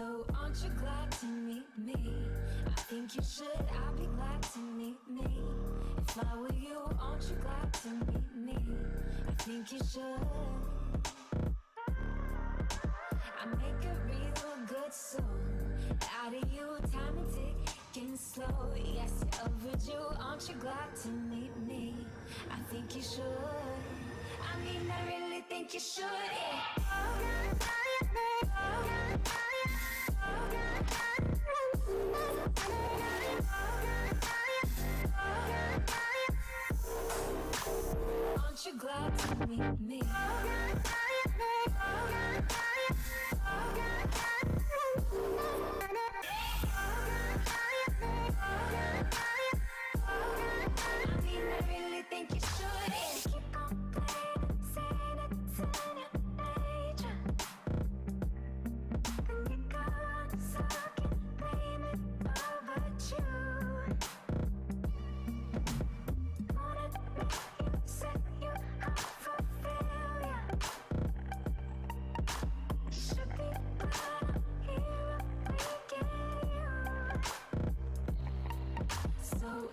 So aren't you glad to meet me? I think you should, I'd be glad to meet me. If I were you, aren't you glad to meet me? I think you should. I make a real good song out of you, time and ticking slow. Yes, you're overdue, aren't you glad to meet me? I think you should. I mean, I really think you should, yeah. Aren't you glad to meet me?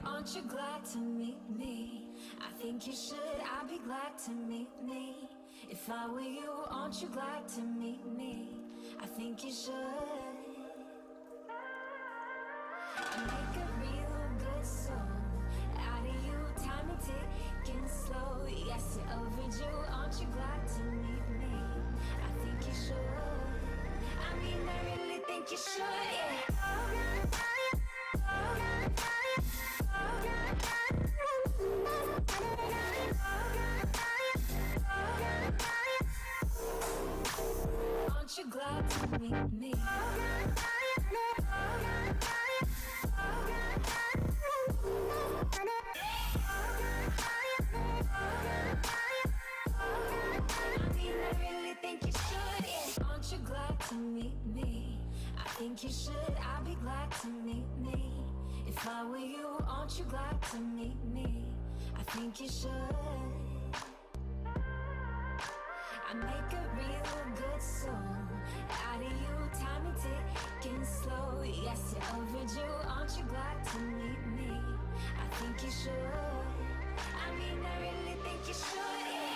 Aren't you glad to meet me? I think you should, I'd be glad to meet me. If I were you, aren't you glad to meet me? I think you should. I make a real good song out of you, time and ticking slow. Yes, you're overdue, aren't you glad to meet me? I think you should. I mean, I really think you should, yeah. Aren't you glad to meet me? Aren't you glad to meet me? I think you should, I'd be glad to meet me. If I were you, aren't you glad to meet me? I think you should. I make a real good song out of you, time and ticking slow. Yes, you're overdue, aren't you glad to meet me? I think you should. I mean, I really think you should, yeah.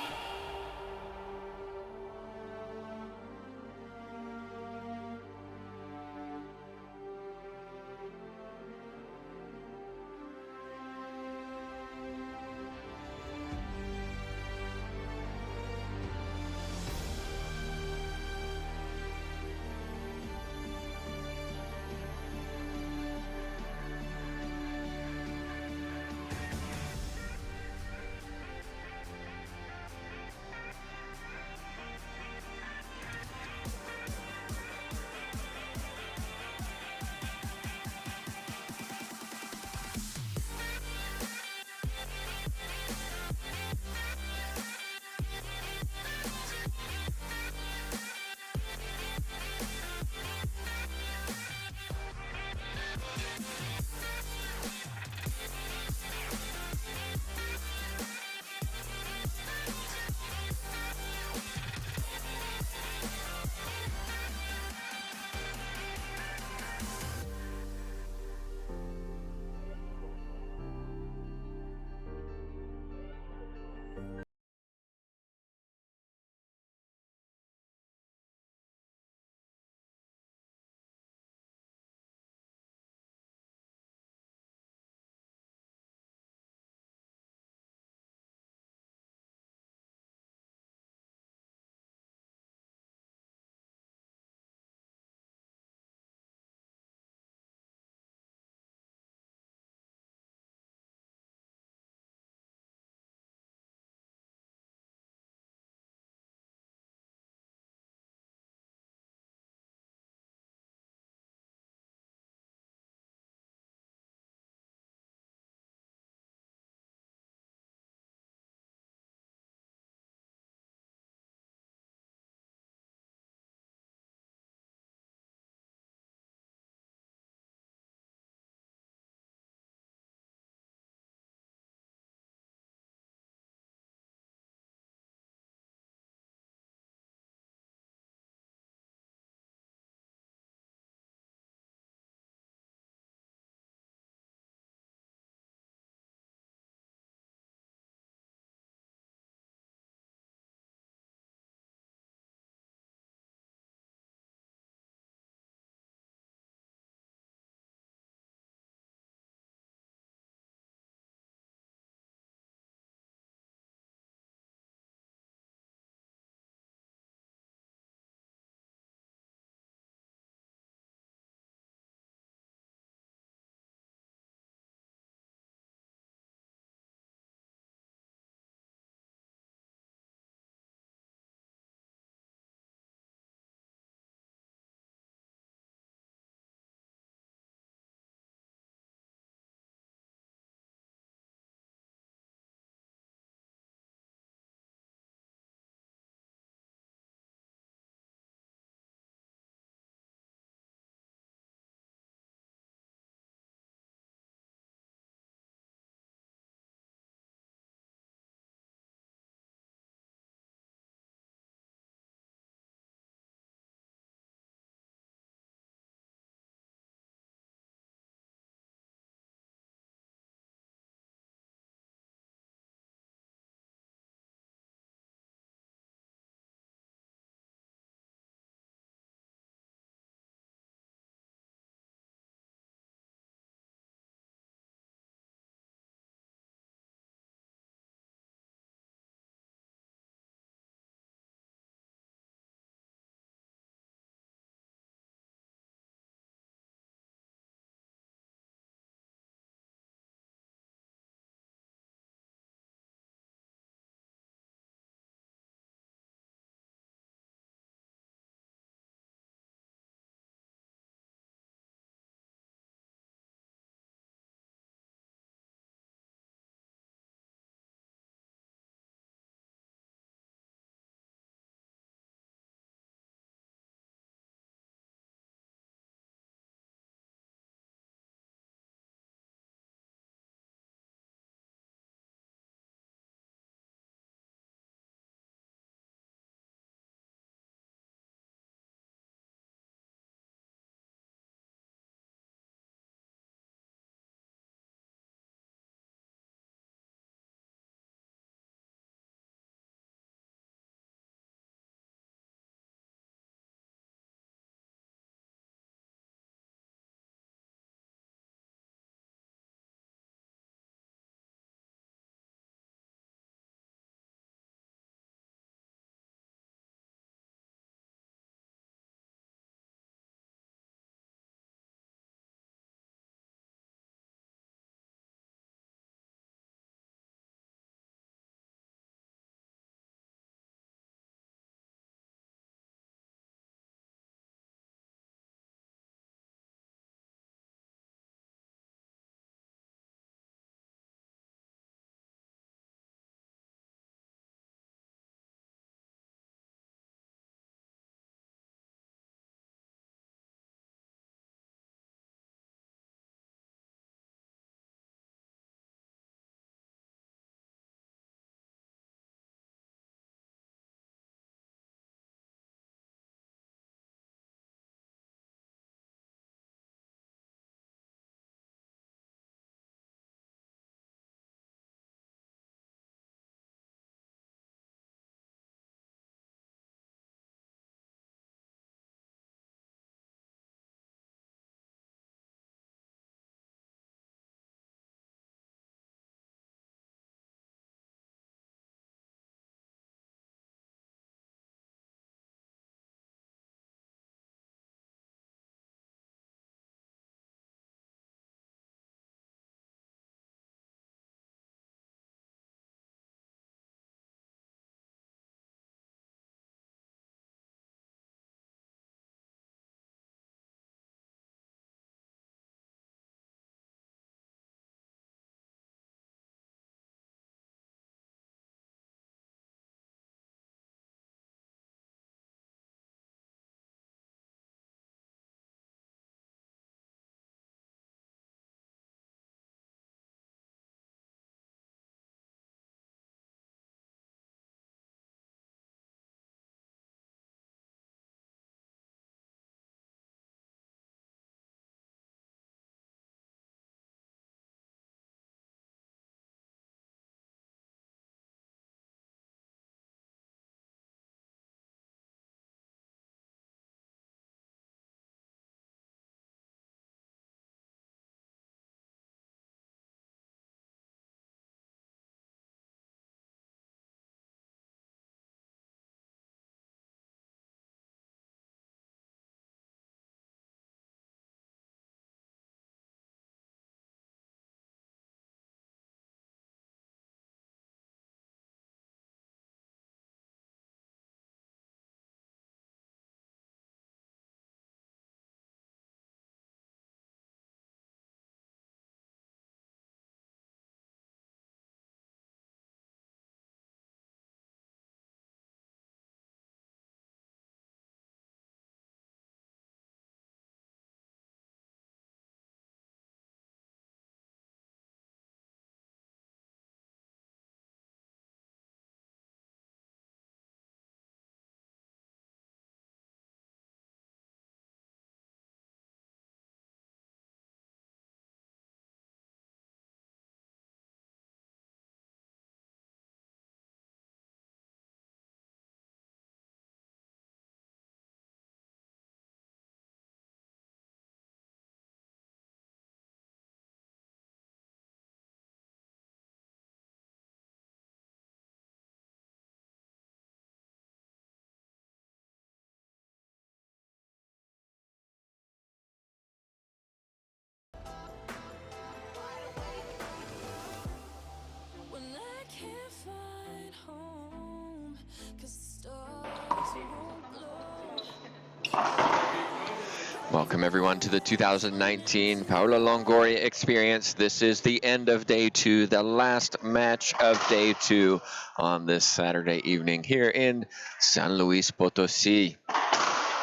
Welcome everyone to the 2019 Paola Longoria experience. This is the end of day 2, the last match of day 2 on this Saturday evening here in San Luis Potosi.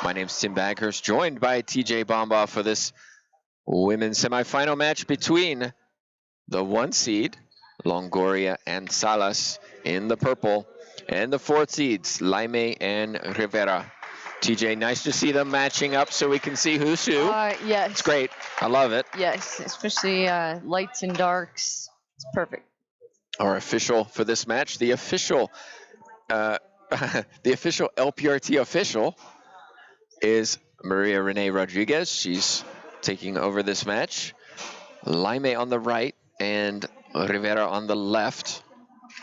My name's Tim Baghurst, joined by TJ Bomba for this women's semifinal match between the 1 seed, Longoria and Salas in the purple, and the 4 seeds, Laime and Rivera. TJ, nice to see them matching up so we can see who's who. Yes. It's great. I love it. Yes, especially lights and darks. It's perfect. Our official for this match, the official LPRT official is Maria Renee Rodriguez. She's taking over this match. Laime on the right and Rivera on the left,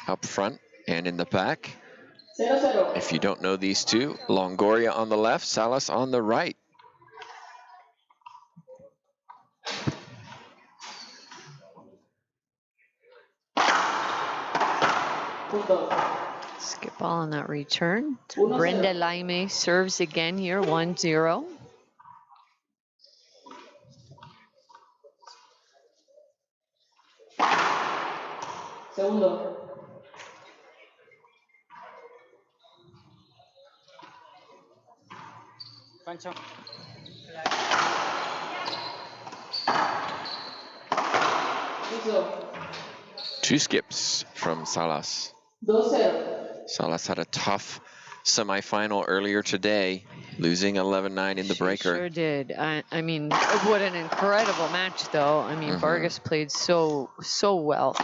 up front and in the back. If you don't know these two, Longoria on the left, Salas on the right. Skip ball on that return. Brenda Laime serves again here, 1-0. Segundo. Pancho. 2 skips from Salas. 2-0. Salas had a tough semifinal earlier today, losing 11-9 in the breaker. Sure did. I mean, what an incredible match, though. I mean, Vargas played so well.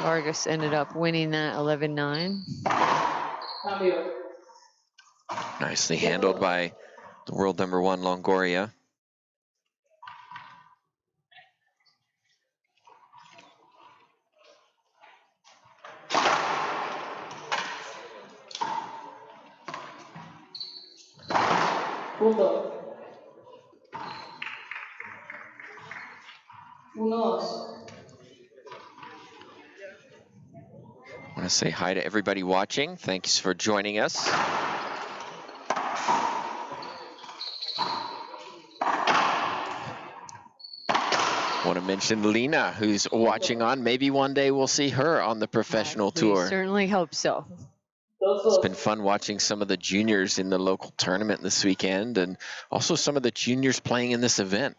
Vargas ended up winning that 11-9. Nicely handled by the world number 1, Longoria. Punto. 1-2. I want to say hi to everybody watching. Thanks for joining us. Want to mention Lena, who's watching on. Maybe one day we'll see her on the professional tour. We certainly hope so. It's been fun watching some of the juniors in the local tournament this weekend, and also some of the juniors playing in this event.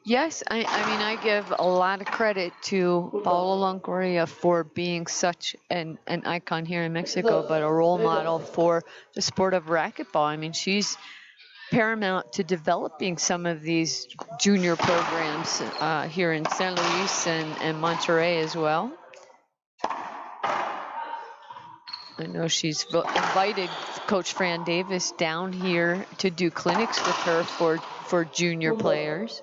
Yes, I mean, I give a lot of credit to Paola Longoria for being such an icon here in Mexico, but a role model for the sport of racquetball. I mean, she's paramount to developing some of these junior programs here in San Luis and Monterrey as well. I know she's invited Coach Fran Davis down here to do clinics with her for junior players.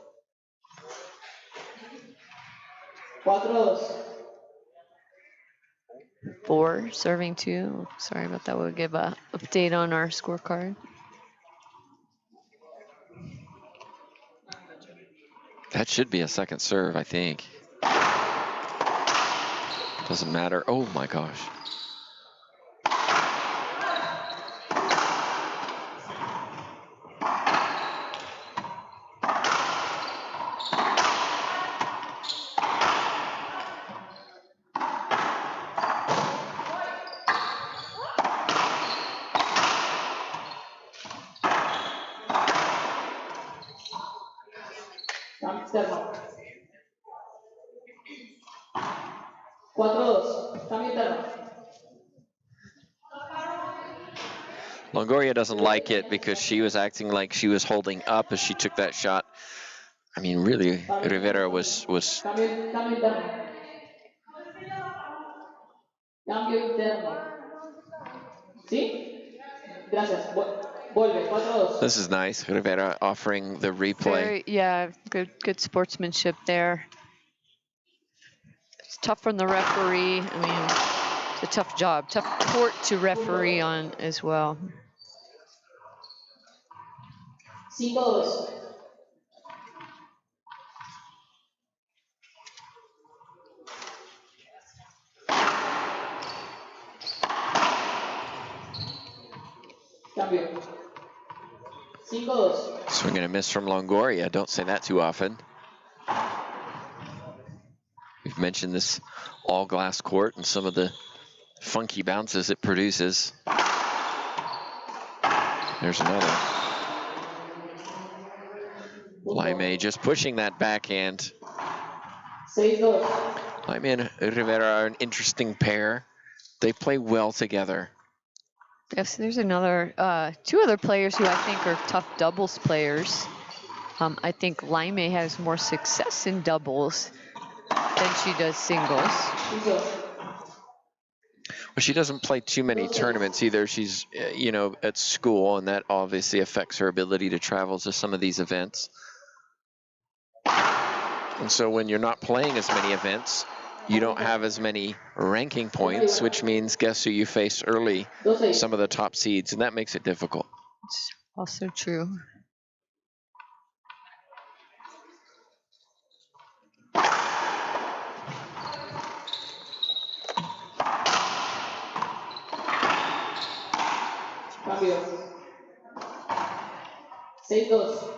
4-2. 4 serving 2. Sorry about that. We'll give a update on our scorecard. That should be a second serve, I think. Doesn't matter. Oh my gosh. Externo. 4-2. Cambio interno. Longoria doesn't like it because she was acting like she was holding up as she took that shot. I mean, really, Rivera was Cambio interno. Cambio interno. ¿Sí? Gracias. Vuelve. 4-2. This is nice. Rivera offering the replay. Yeah, good sportsmanship there. It's tough from the referee. I mean, it's a tough job, tough court to referee on as well. 5-2. Cambio. 5-2. Swing and a miss from Longoria. Don't say that too often. We've mentioned this all glass court and some of the funky bounces it produces. There's another. Laime just pushing that backhand. 6-2. Laime and Rivera are an interesting pair. They play well together. Yes, there's another, two other players who I think are tough doubles players. I think Laime has more success in doubles than she does singles. 6-2. Well, she doesn't play too many tournaments either. She's, you know, at school, and that obviously affects her ability to travel to some of these events. And so when you're not playing as many events, you don't have as many ranking points, which means guess who you face early? Some of the top seeds, and that makes it difficult. It's also true. Cambio. 6-2.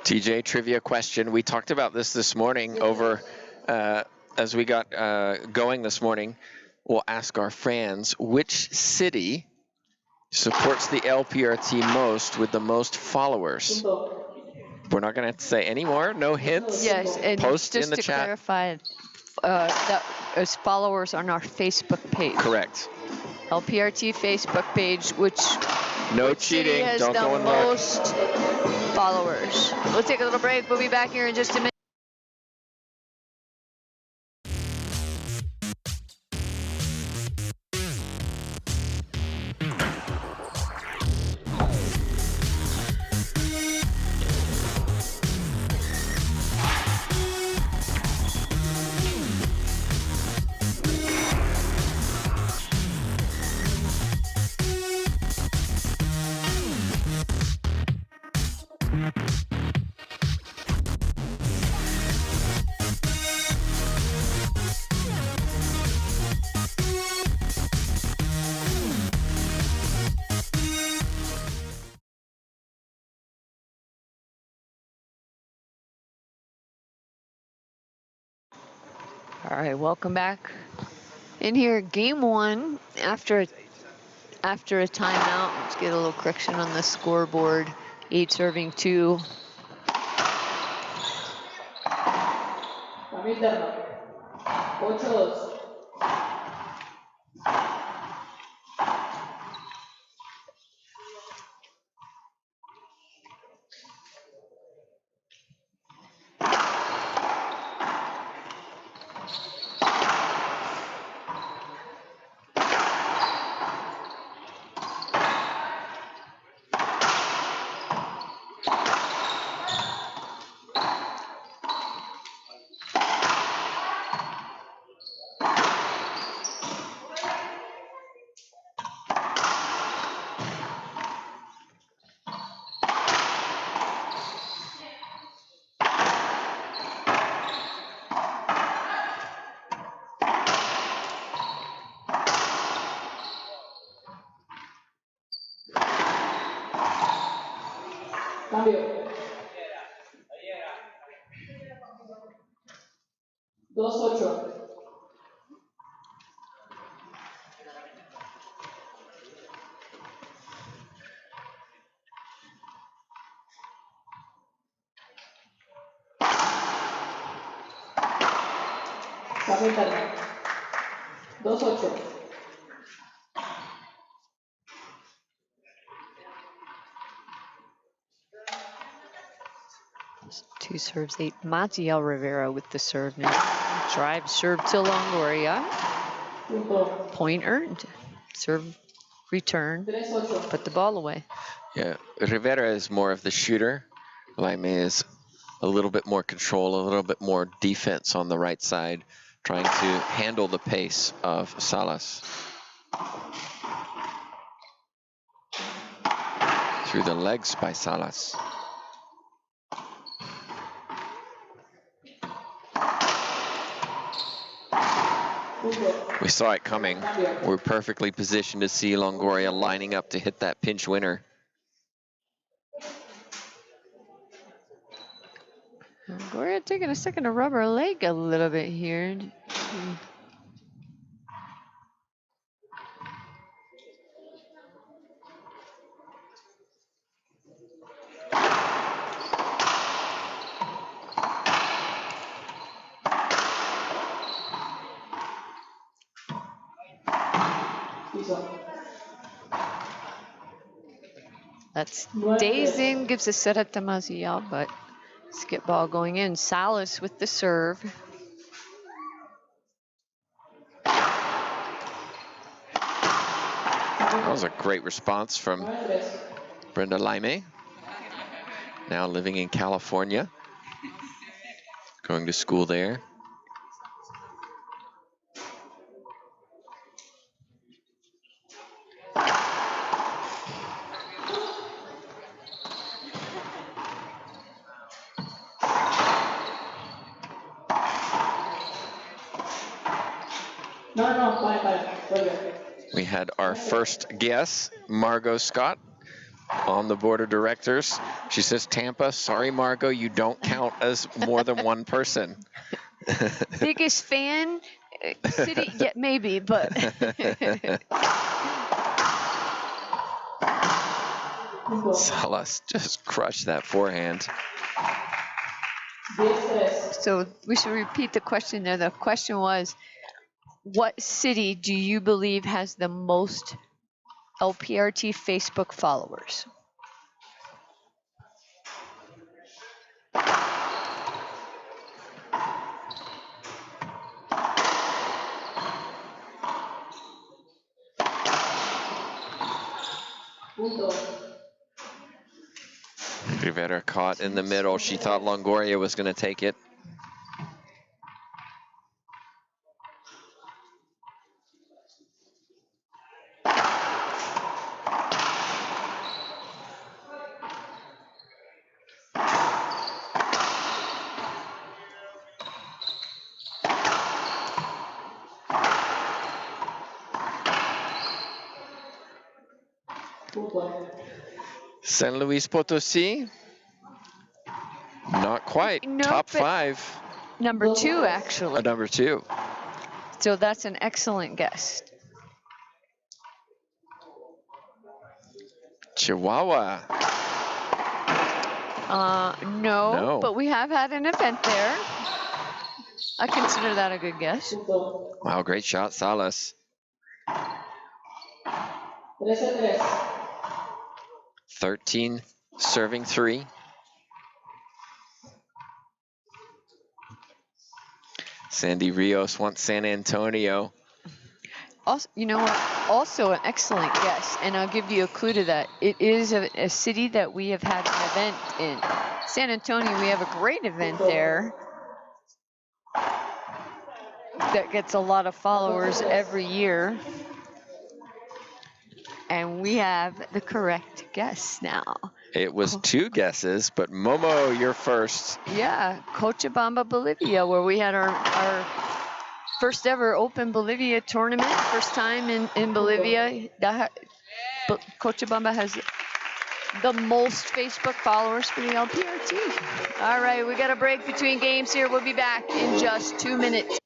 TJ, trivia question. We talked about this morning over, as we got going this morning. We'll ask our fans, which city supports the LPRT most with the most followers? We're not going to say any more, no hints. Yes, and Post just in the to chat. clarify, that as followers on our Facebook page. Correct. LPRT Facebook page, which No which city cheating. has Don't the go and look. most followers. We'll take a little break. We'll be back here in just a minute. All right, welcome back in here. Game one after a timeout. Let's get a little correction on the scoreboard. 8 serving 2. Cambio interno. 8-2. Cambio. 2-8. Cambio interno. 2-8. 2 serves 8. Maziel Rivera with the serve now. Drive serve to Longoria. Punto. Point earned. Serve return. 3-8. Put the ball away. Yeah, Rivera is more of the shooter. Laime is a little bit more control, a little bit more defense on the right side, trying to handle the pace of Salas. Through the legs by Salas. Punto. We saw it coming. Cambio. We're perfectly positioned to see Longoria lining up to hit that pinch winner. Longoria taking a second to rub her leg a little bit here. Piso. That's 9-3. dazing, gives a set up to Maziel, but skip ball going in. Salas with the serve. That was a great response from 9-3. Brenda Laime, now living in California, going to school there. No, pare. Vuelve. We had our first guest, Margot Scott, on the board of directors. She says, Tampa, sorry, Margot, you don't count as more than one person. Biggest fan, city, yeah, maybe, but. Punto. Salas just crushed that forehand. 10-3. So we should repeat the question there. The question was, what city do you believe has the most LPRT Facebook followers? Punto. Rivera caught in the middle. She thought Longoria was going to take it. Punto. San Luis Potosi, not quite. No, Top but 5. number 2, actually. Number 2. So that's an excellent guess. Chihuahua. No, but we have had an event there. I consider that a good guess. Punto. Wow, great shot, Salas. 13-3. 13, serving 3. Sandy Rios wants San Antonio. Also, you know what? Also an excellent guess, and I'll give you a clue to that. It is a city that we have had an event in. San Antonio, we have a great event there that gets a lot of followers every year. And we have the correct guess now. It was 2 guesses, but Momo, you're first. Yeah, Cochabamba, Bolivia, where we had our first ever Open Bolivia tournament. First time in Bolivia. Cochabamba has the most Facebook followers for the LPRT. All right, we got a break between games here. We'll be back in just 2 minutes.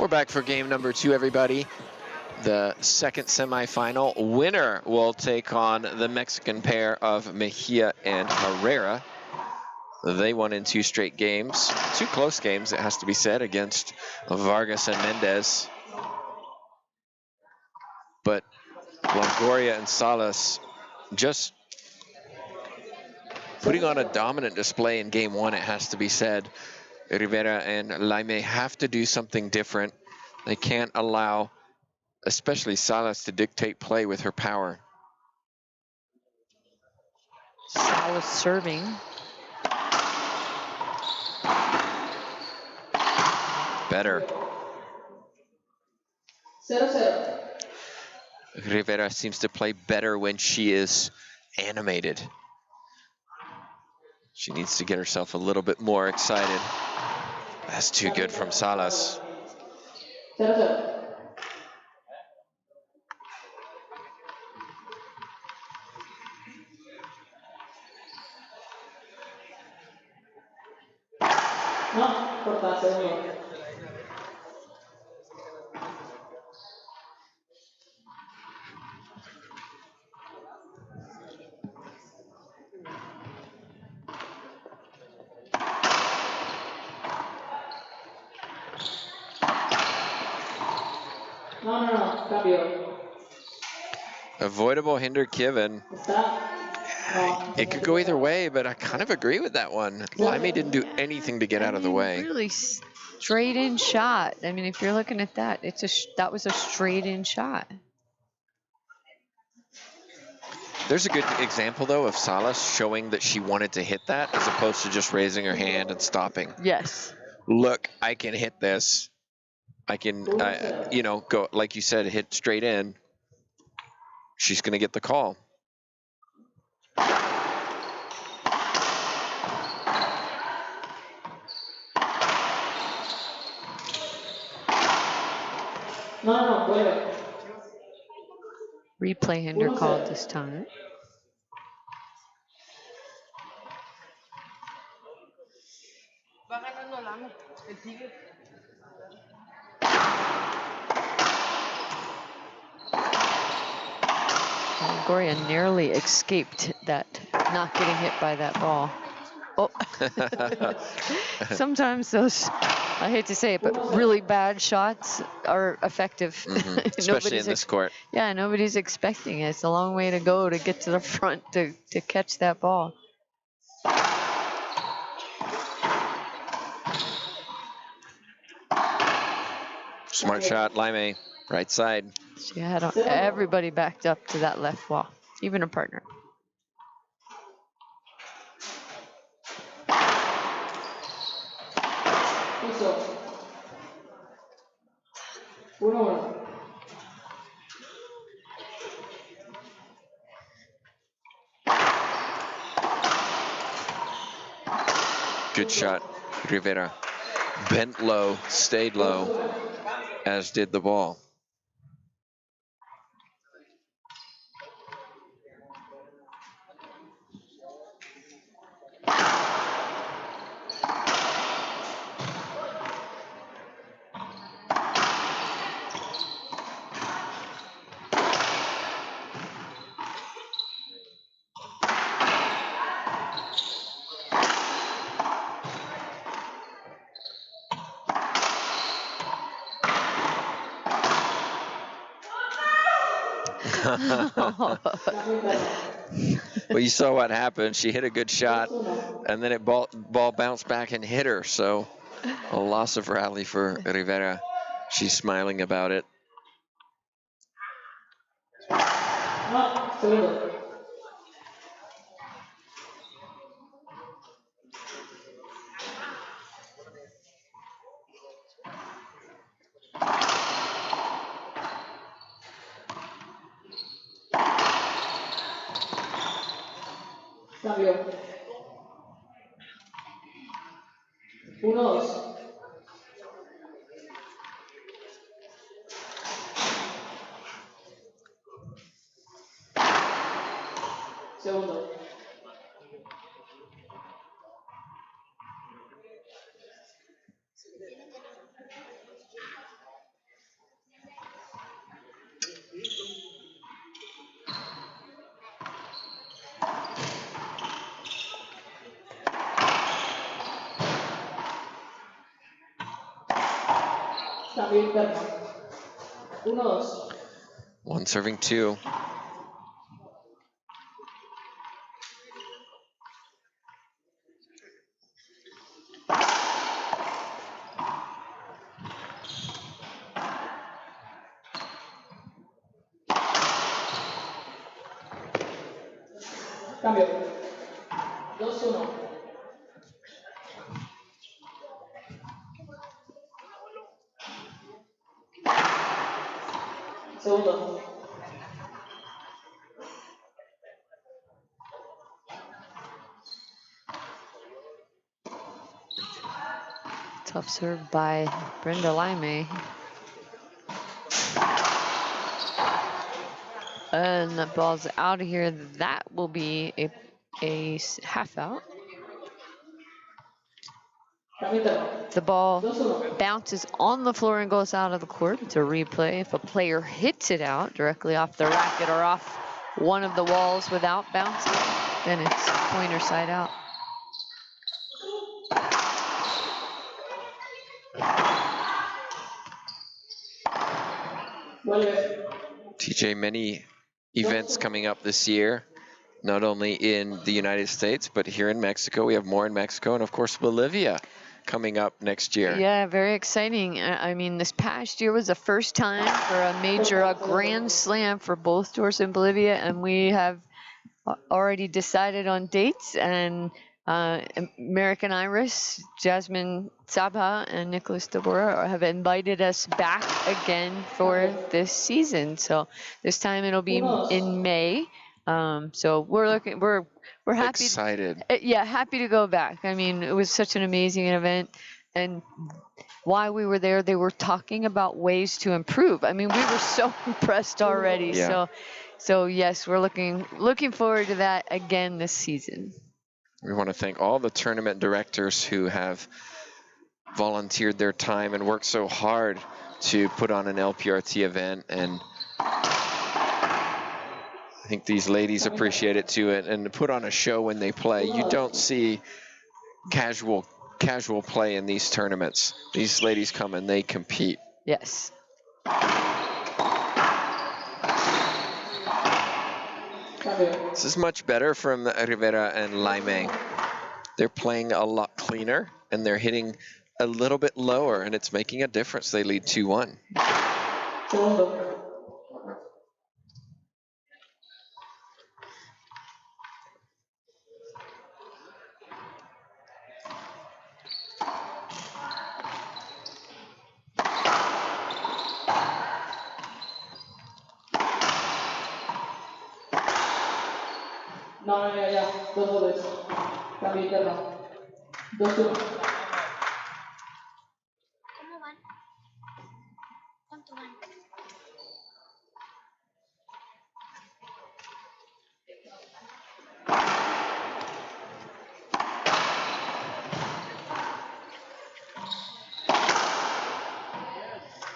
We're back for game number 2, everybody. The second semifinal winner will take on the Mexican pair of Mejia and Herrera. They won in 2 straight games, 2 close games, it has to be said, against Vargas and Mendez. But Longoria and Salas just putting on a dominant display in game 1, it has to be said. Rivera and Laime have to do something different. They can't allow, especially Salas, to dictate play with her power. Salas serving. Better. 0-0. Rivera seems to play better when she is animated. She needs to get herself a little bit more excited. That's too good from Salas. 0-0. No, corta, segundo. No, cambio. Avoidable hinder given. Está. No. It could go either way, but I kind of agree with that one. Laime didn't do anything to get out of the way. Really straight in shot. I mean, if you're looking at that, that was a straight in shot. There's a good example, though, of Salas showing that she wanted to hit that as opposed to just raising her hand and stopping. Yes. Look, I can hit this. I can, you know, go, like you said, hit straight in. She's going to get the call. No, vuelve. Replay hinder called this time. Longoria narrowly escaped that, not getting hit by that ball. Oh. Sometimes those, I hate to say it, but really bad shots are effective. Especially in this court. Yeah, nobody's expecting it. It's a long way to go to get to the front to catch that ball. Smart shot, Laime, right side. She had everybody backed up to that left wall, even her partner. Piso. 1-1. Good shot, Rivera. Bent low, stayed low, as did the ball. Well, you saw what happened. She hit a good shot, and then ball bounced back and hit her. So a loss of rally for Rivera. She's smiling about it. No, segundo. Cambio. 1-2. Segundo. Cambio interno. 1-2. One serving two. Cambio. 2-1. Segundo. Tough serve by Brenda Lime. And the ball's out of here. That will be a half out. Cambio interno. The ball 2-1. bounces on the floor and goes out of the court. It's a replay. If a player hits it out directly off the racket or off one of the walls without bouncing, then it's pointer side out. Vuelve. TJ, many events coming up this year, not only in the United States, but here in Mexico. We have more in Mexico, and of course Bolivia coming up next year. Yeah, very exciting. I mean, this past year was the first time for a grand slam for both tours in Bolivia, and we have already decided on dates. And American Iris, Jasmine Sabha, and Nicholas Deborah have invited us back again for this season. So this time it'll be in May. So we're happy. Excited. Yeah, happy to go back. I mean, it was such an amazing event, and while we were there, they were talking about ways to improve. I mean, we were so impressed already. Yeah. So yes, we're looking forward to that again this season. We want to thank all the tournament directors who have volunteered their time and worked so hard to put on an LPRT event, and I think these ladies appreciate it too, and to put on a show when they play. You don't see casual play in these tournaments. These ladies come and they compete. Yes. This is much better from Rivera and Laime. They're playing a lot cleaner and they're hitting a little bit lower, and it's making a difference. They lead 2-1. Segundo. No, ya. 2-2. Cambio interno. 2-1. ¿Cómo van? ¿Cuánto van?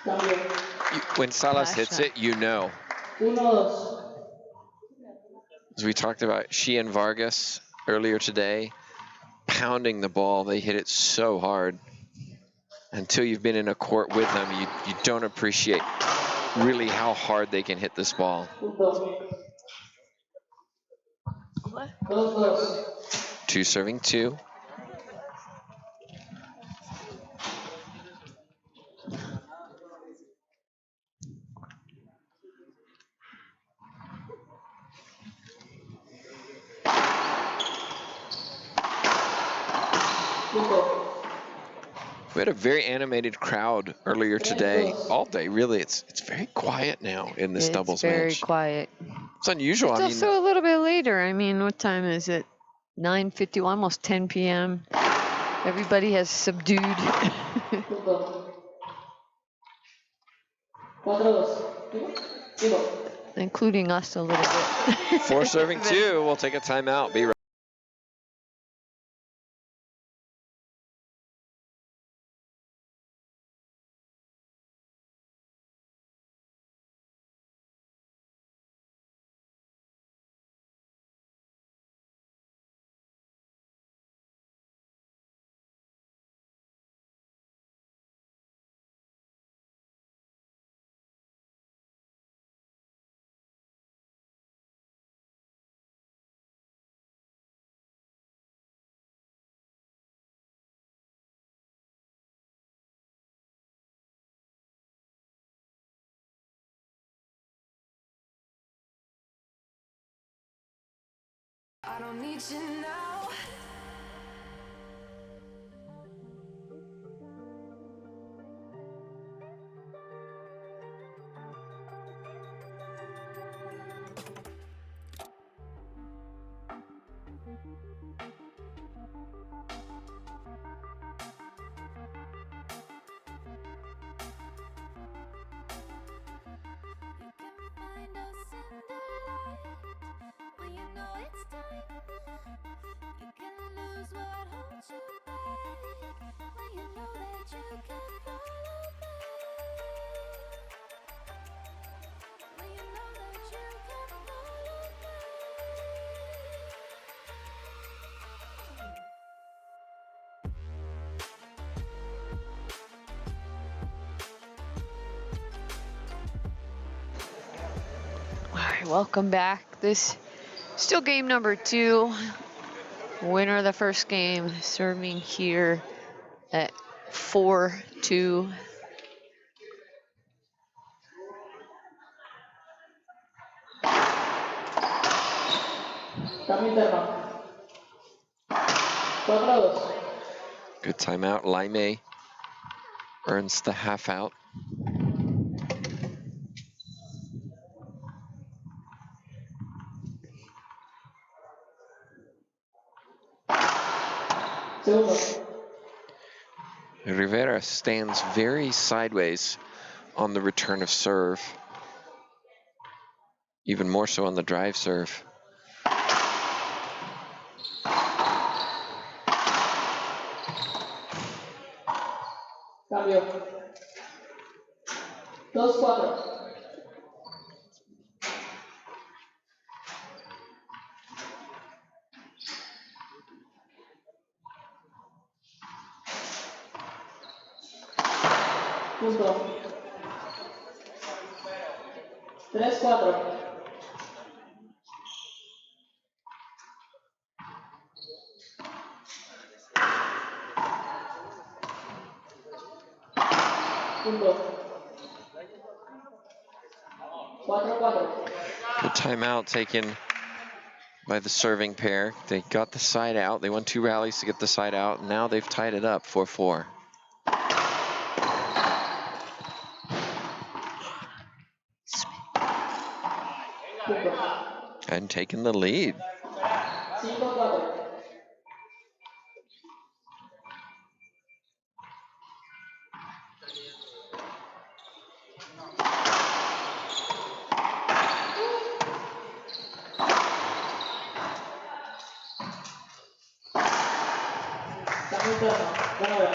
Cambio. When Salas hits it, you know. 1-2. As we talked about, she and Vargas earlier today, pounding the ball. They hit it so hard. Until you've been in a court with them, you don't appreciate really how hard they can hit this ball. Punto. 2-2. 2 serving 2. Punto. We had a very animated crowd earlier today, all day really. It's very quiet now in this doubles It's very match. quiet. It's unusual. It's I mean, also a little bit later. I mean, what time is it? 9:50, almost 10 p.m. Everybody has subdued. Punto. 4-2. Digo. Including us a little bit. 4 serving 2. We'll take a timeout. Be right I don't need you now. All right, welcome back. This still game number 2. Winner of the first game serving here at 4-2. Kami interno. 4-2. Good timeout. Laime earns the half out. Segundo. Rivera stands very sideways on the return of serve. Even more so on the drive serve. Cambio. 2-4. Punto. 3-4. Punto. 4-4. Good timeout taken by the serving pair. They got the side out. They won 2 rallies to get the side out. Now they've tied it up 4-4. Punto. And taken the lead. 5-4. Cambio interno. 9.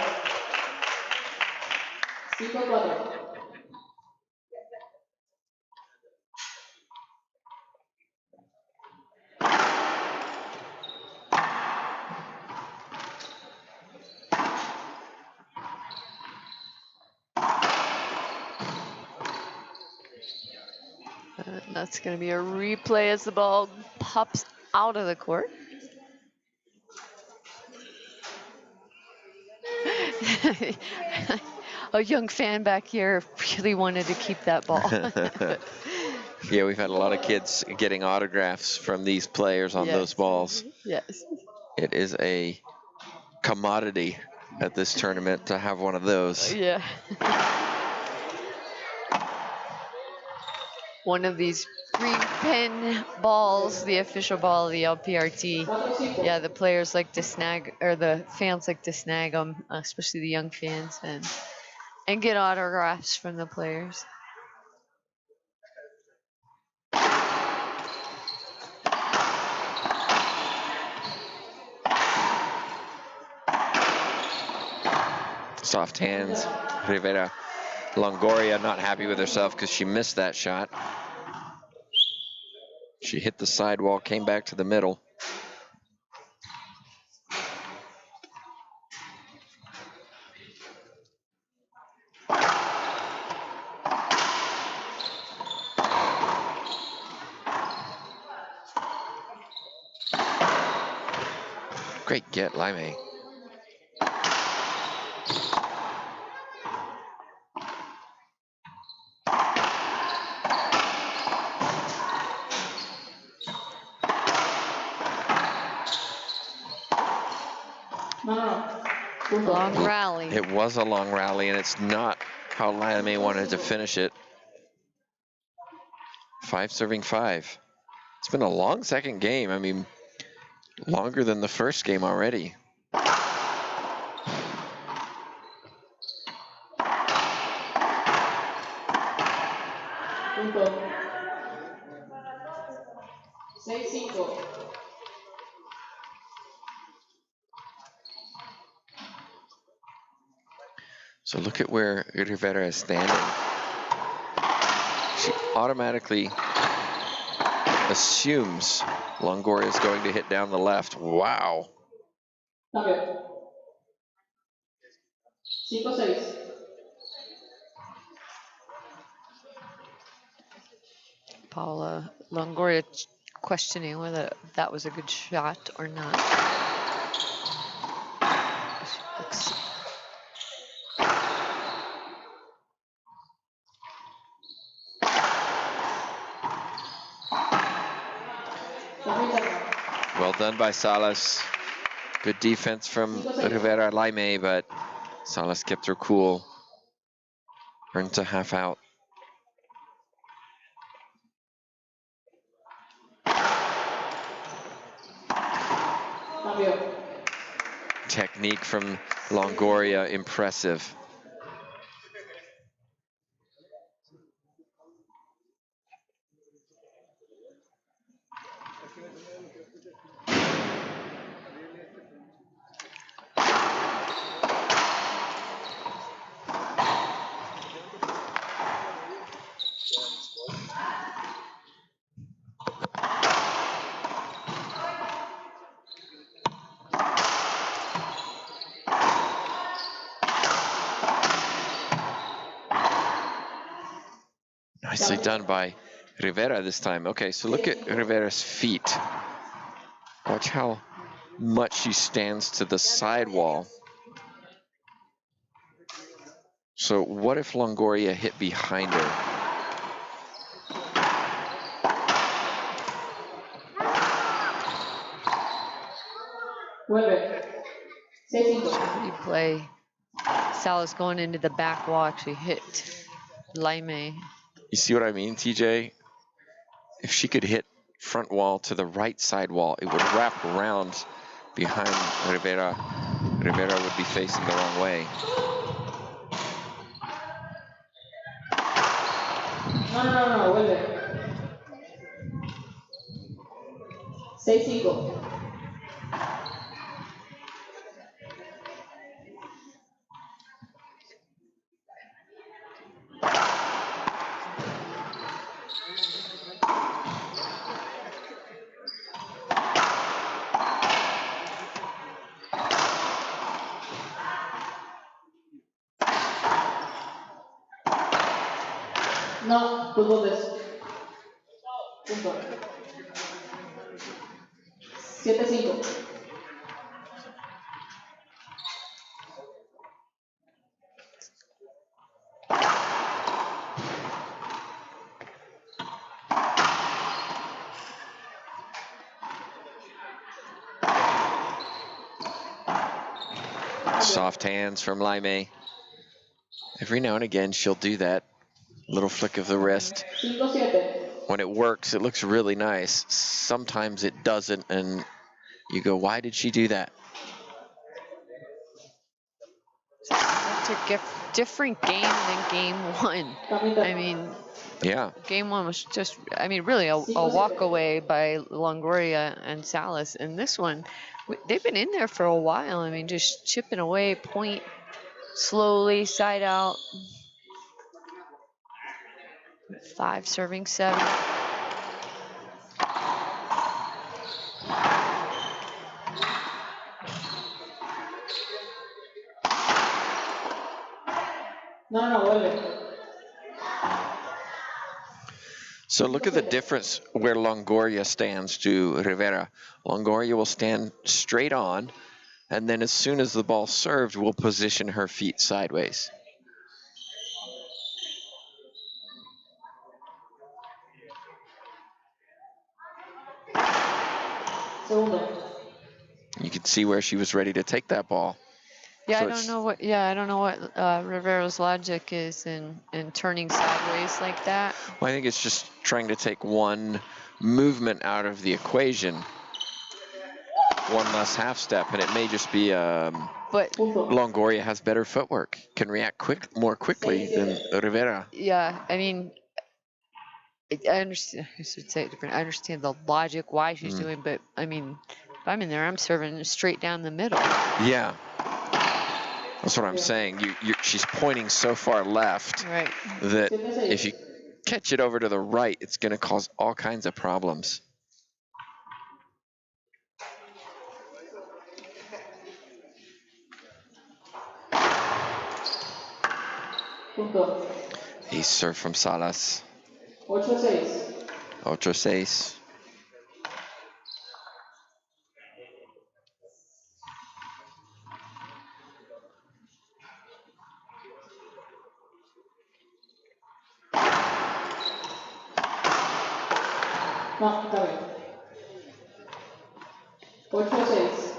5-4. That's going to be a replay as the ball pops out of the court. A young fan back here really wanted to keep that ball. Yeah, we've had a lot of kids getting autographs from these players on those balls. Yes. It is a commodity at this tournament to have one of those. Yeah. One of these green pin balls, the official ball of the LPRT. 4-5. Yeah, the players like to snag, or the fans like to snag them, especially the young fans, and get autographs from the players. Soft hands. Rivera. Longoria not happy with herself because she missed that shot. She hit the sidewall, came back to the middle. Great get, Laime. No, no, no. Punto. Long rally. It was a long rally, and it's not how Laime wanted to finish it. 5 serving 5. It's been a long second game. I mean, longer than the first game already. Punto. 6-5. So look at where Rivera is standing. She automatically assumes Longoria is going to hit down the left. Wow. Cambio. 5-6. Paola Longoria questioning whether that was a good shot or not. She looks Well done by Salas. Good defense from Rivera Laime, but Salas kept her cool. Earned a half out. Cambio. Technique from Longoria, impressive. Nicely done by Rivera this time. Okay, so look at Rivera's feet. Watch how much she stands to the sidewall. So what if Longoria hit behind her? 6-5. replay. Salas going into the back wall actually hit Laime. You see what I mean, TJ? If she could hit front wall to the right side wall, it would wrap around behind Rivera. Rivera would be facing the wrong way. No, no, no, no, vuelve. 6-5. No, tus botes. Punto. 7-5. Soft hands from Laime. Every now and again, she'll do that little flick of the wrist. 5-7. When it works, it looks really nice. Sometimes it doesn't, and you go, why did she do that? It's a different game than game one. I mean, Yeah. game one was just, I mean, really a walk away by Longoria and Salas. And this one, they've been in there for a while. I mean, just chipping away, point slowly, side out. 5 serving 7. No, no, vuelve. So look at the difference where Longoria stands to Rivera. Longoria will stand straight on, and then as soon as the ball's served, will position her feet sideways. Segundo. You could see where she was ready to take that ball. Yeah, So I don't know what. Yeah, I don't know what Rivero's logic is in turning sideways like that. Well, I think it's just trying to take one movement out of the equation, one less half step, and it may just be But Punto. Longoria has better footwork, can react more quickly than Rivera. yeah, I mean, I understand. I should say it different. I understand the logic why she's doing, but I mean, if I'm in there, I'm serving straight down the middle. Yeah. That's what I'm saying. She's pointing so far left Right. that if you catch it over to the right, it's going to cause all kinds of problems. Punto. Ace serve from Salas. 8-6. 8-6. No, está bien. 8-6.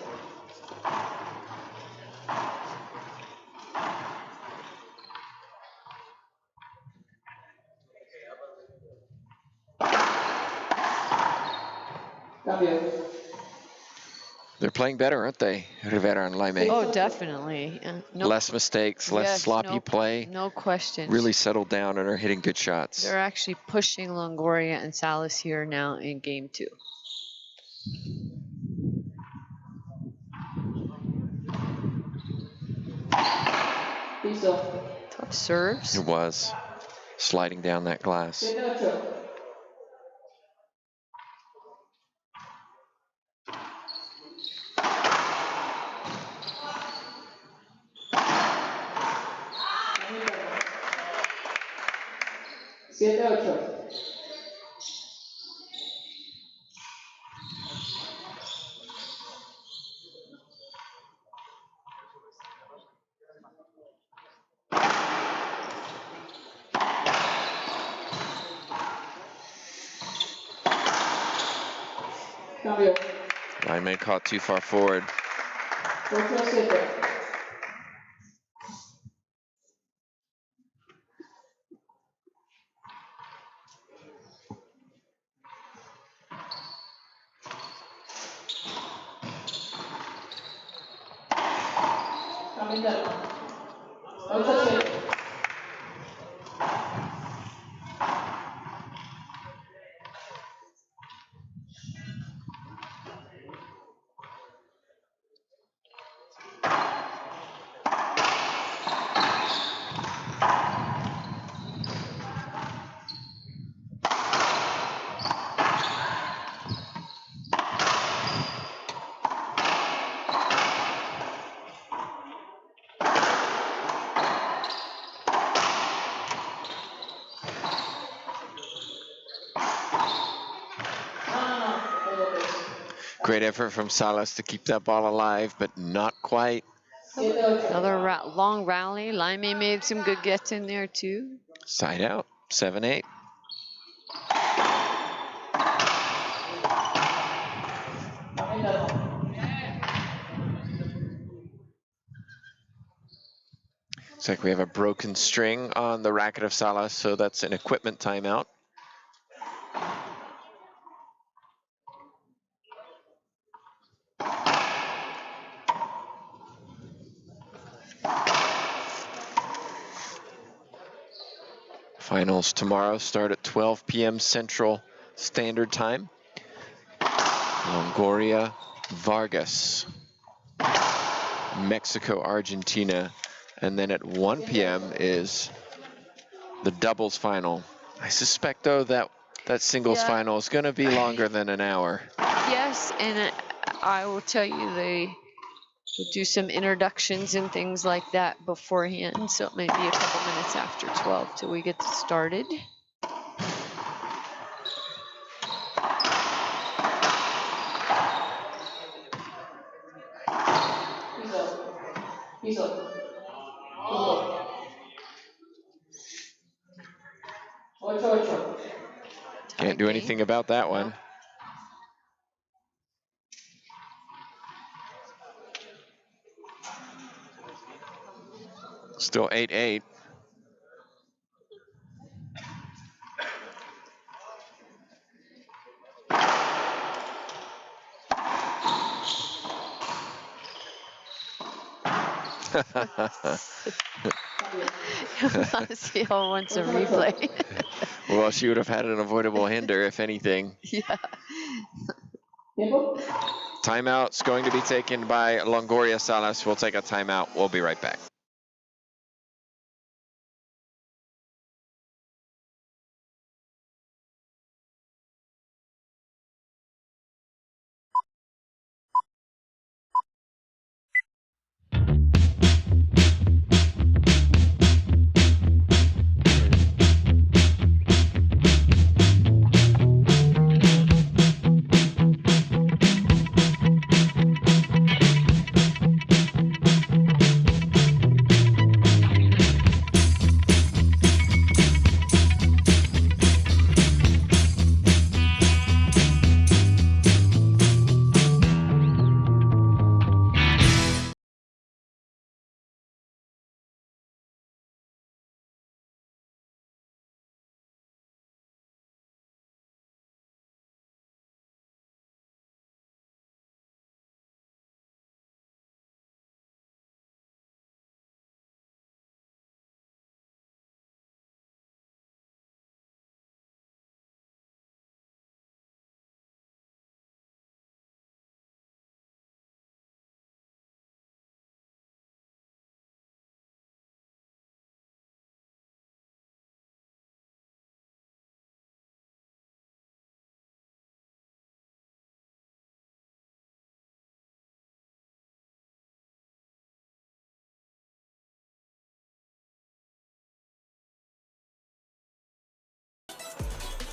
Cambio. They're playing better, aren't they, Rivera and Laime? Oh, definitely. No, Less mistakes, less yes, sloppy play. No question. Really settled down and are hitting good shots. They're actually pushing Longoria and Salas here now in game 2. Piso. Tough serves. It was sliding down that glass. 7-8. Siete, ocho. Cambio. Laime caught too far forward. 8-7. Cambio. 8-7. Great effort from Salas to keep that ball alive, but not quite. Another long rally. Laime made some good gets in there too. Side out, 7-8. Looks like we have a broken string on the racket of Salas, so that's an equipment timeout. Finals tomorrow start at 12 p.m. Central Standard Time. Longoria, Vargas, Mexico, Argentina, and then at 1 p.m. is the doubles final. I suspect, though, that singles final is going to be longer than an hour. Yes, and I will tell you they will do some introductions and things like that beforehand, so it may be a couple minutes after 12 till we get started. Piso. Punto. 8-8. Can't do anything about that one. Still 8-8. Marcio wants a replay. Well, she would have had an avoidable hinder, if anything. Yeah. Tiempo. Timeout's going to be taken by Longoria Salas. We'll take a timeout. We'll be right back.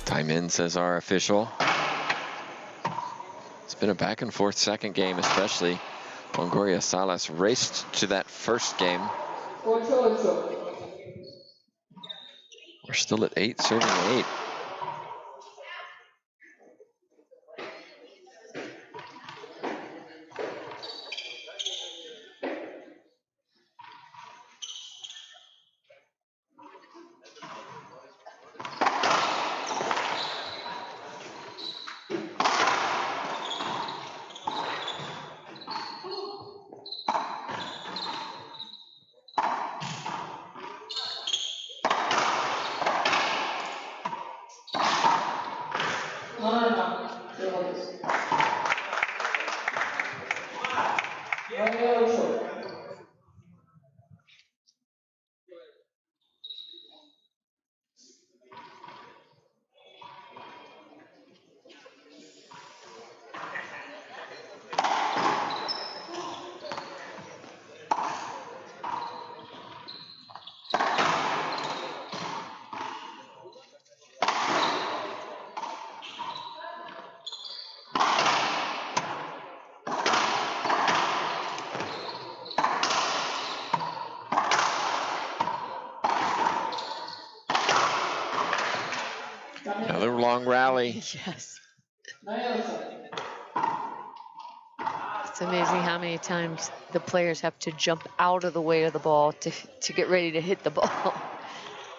Time in, says our official. It's been a back and forth second game, especially. Longoria Salas raced to that first game. 8-8. We're still at 8, serving 8. No. 9-8. Another long rally. Yes. 9-8. It's amazing how many times the players have to jump out of the way of the ball to get ready to hit the ball.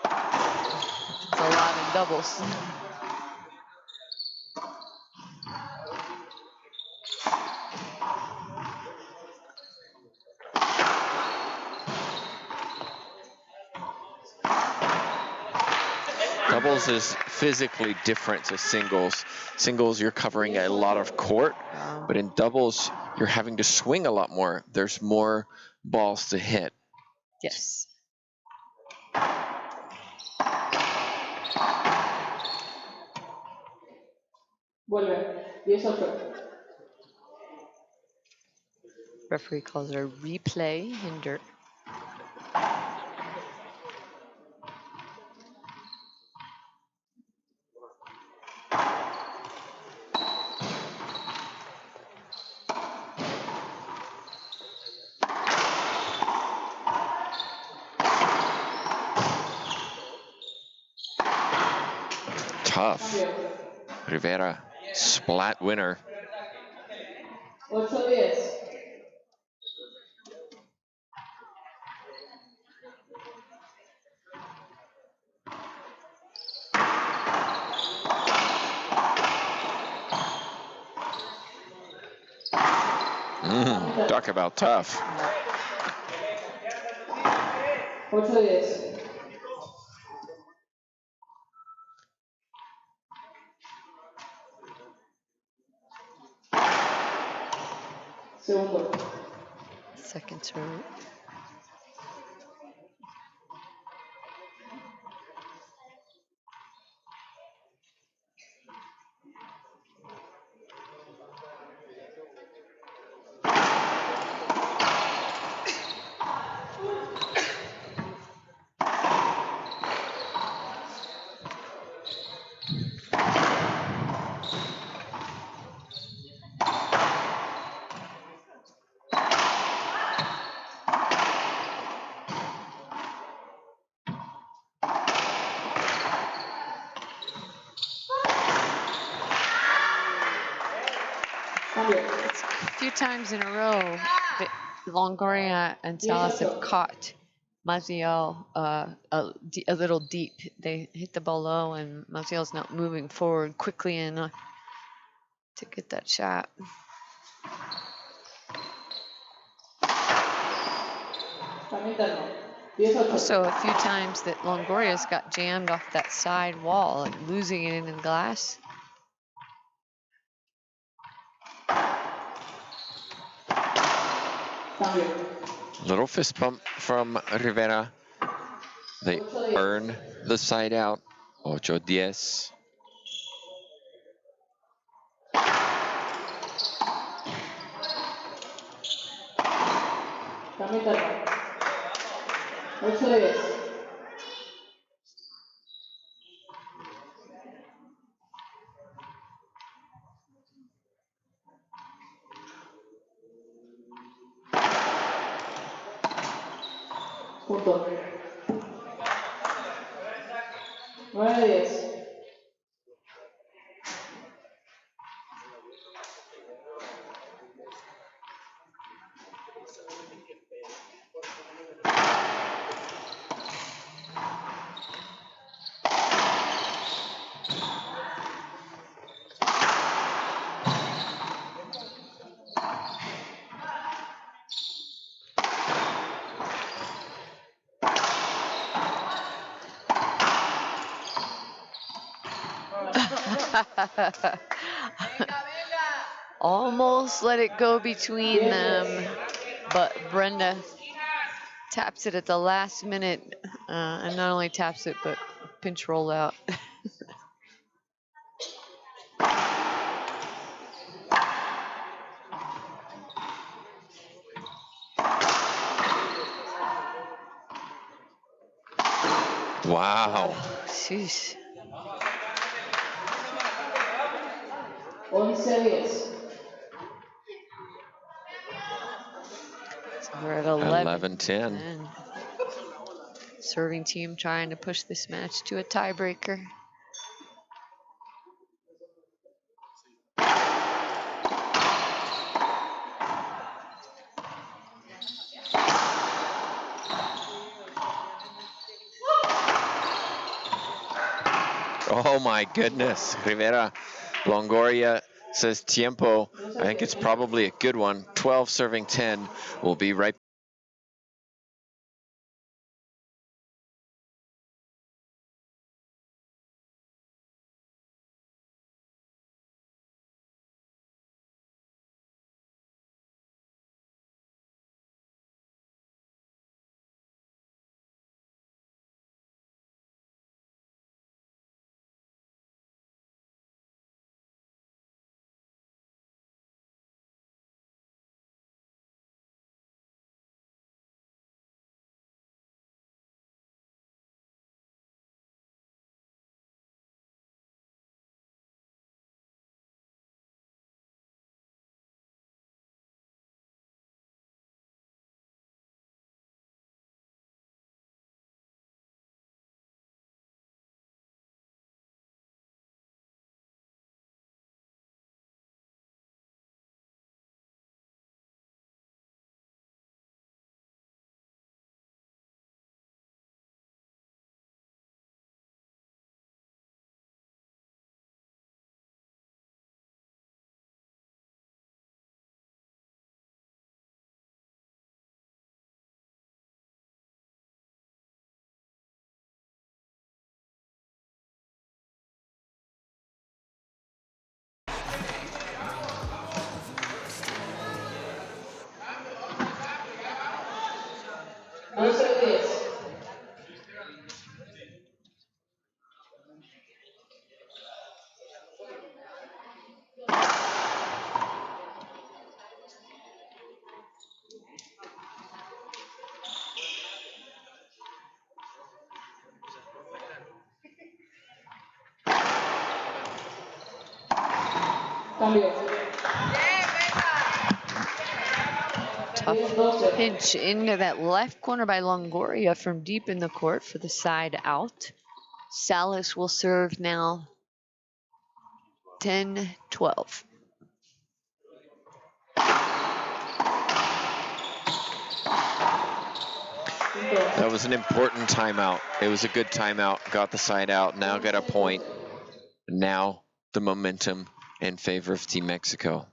It's a lot in doubles. Doubles is physically different to singles. Singles, you're covering a lot of court, but in doubles, you're having to swing a lot more. There's more balls to hit. Yes. Vuelve. 10-8. Referee calls it a replay hinder. Tough. Rivera, splat winner. 8-10. Talk about tough. 8-10. Segundo. Second serve. A few times in a row, Longoria and Salas have caught Maziel a little deep. They hit the ball low, and Maziel's not moving forward quickly enough to get that shot. Also, a few times that Longoria's got jammed off that side wall, like losing it in the glass. Little fist bump from Rivera. They earn the side out. 8-10. Cambio interno. 8-10. Punto. 9-10. Almost let it go between them, but Brenda taps it at the last minute, and not only taps it, but pinch roll out. Wow. Jeez. 11-10. So we're at 11. 11-10. And serving team trying to push this match to a tiebreaker. Oh my goodness, Rivera. Longoria says tiempo. I think it's probably a good one. 12 serving 10. We'll be right Cambio. Tough pinch into that left corner by Longoria from deep in the court for the side out. Salas will serve now 10-12. That was an important timeout. It was a good timeout. Got the side out. Now got a point. Now the momentum in favor of Team Mexico.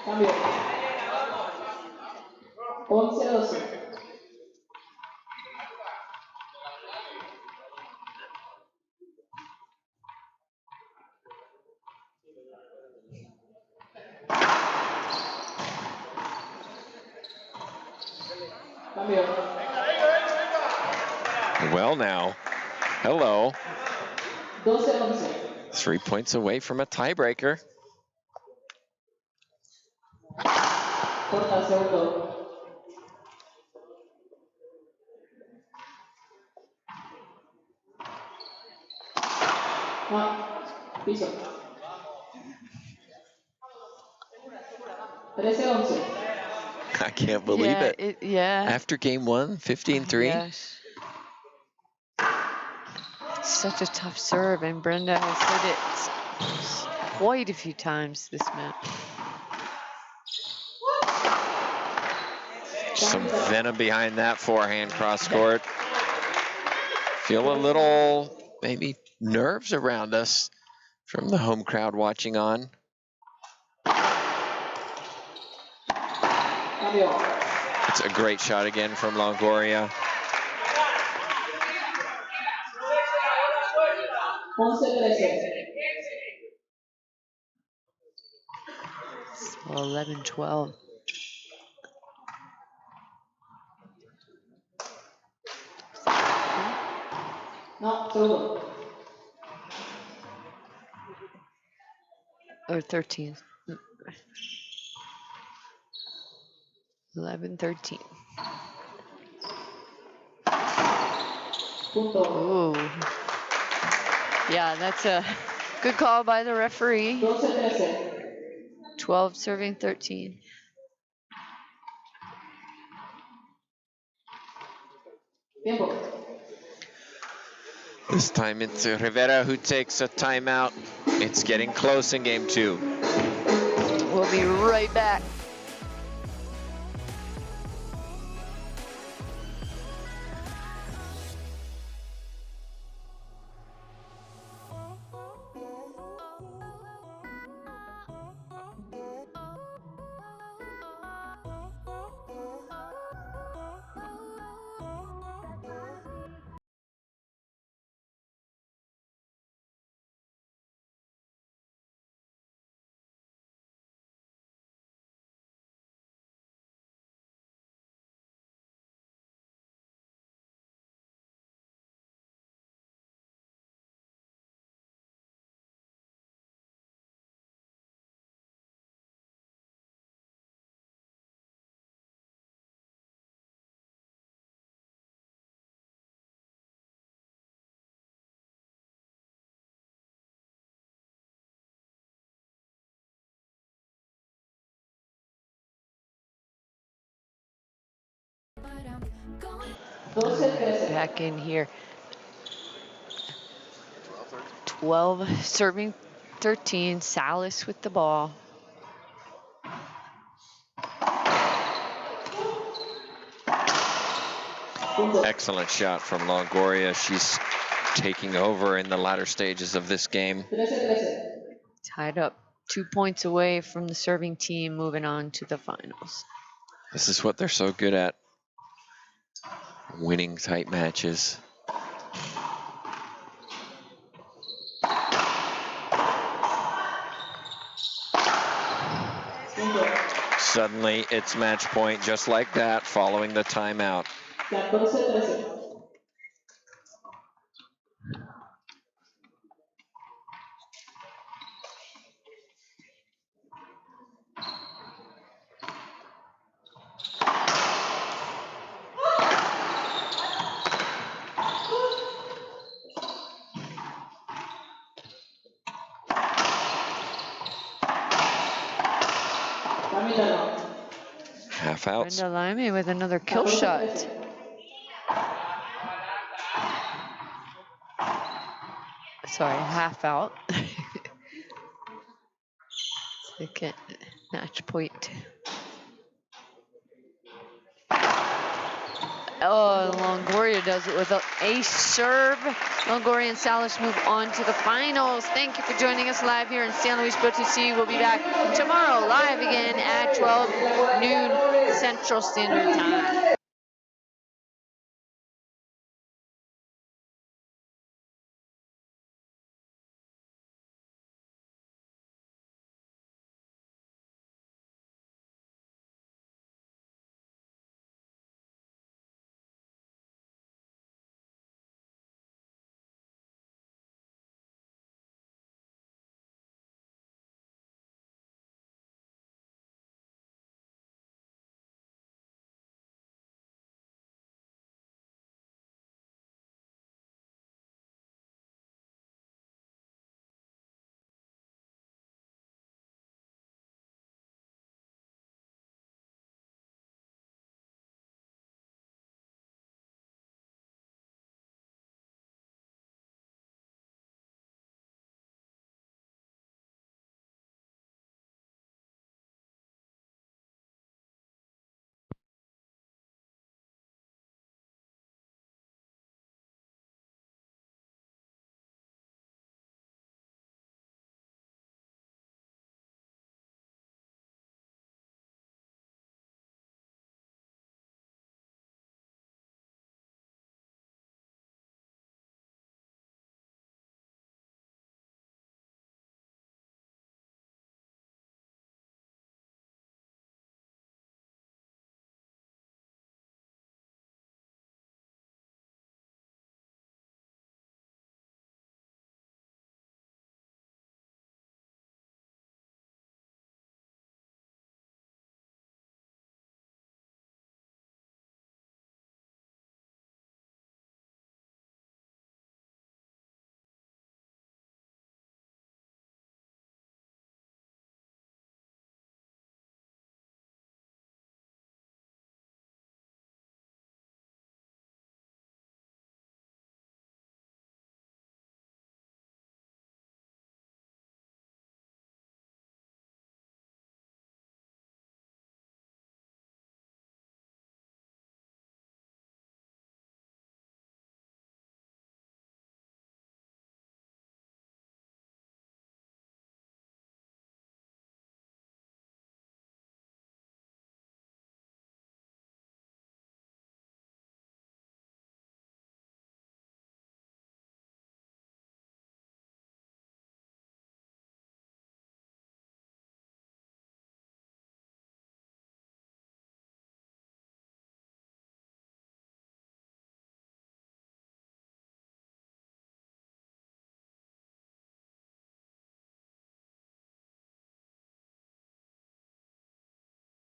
Cambio. 11-12. Cambio. Well now, hello. 12-11. 3 points away from a tiebreaker. Corta segundo. No. Piso. 13-11. I can't believe it. Yeah. After game one, 15-3. Yes. Such a tough serve, and Brenda has hit it quite a few times this match. Some venom behind that forehand cross court. Feel a little, maybe, nerves around us from the home crowd watching on. Cambio. It's a great shot again from Longoria. 11-13. 11-12. No, segundo. Or 13. 11-13. Punto. Ooh. Yeah, that's a good call by the referee. 12-13. 12 serving 13. Tiempo. This time it's Rivera who takes a timeout. It's getting close in game two. We'll be right back. Back in here. 12 serving 13. Salas with the ball. Excellent shot from Longoria. She's taking over in the latter stages of this game. 13-13. Tied up 2 points away from the serving team, moving on to the finals. This is what they're so good at. Winning tight matches. Suddenly it's match point just like that following the timeout. 14-13. outs. Brenda Limey with another kill shot. Sorry, half out. Second match point. Oh, Longoria does it with an ace serve. Longoria and Salas move on to the finals. Thank you for joining us live here in San Luis Potosi. We'll be back tomorrow live again at 12 noon Central Standard Time.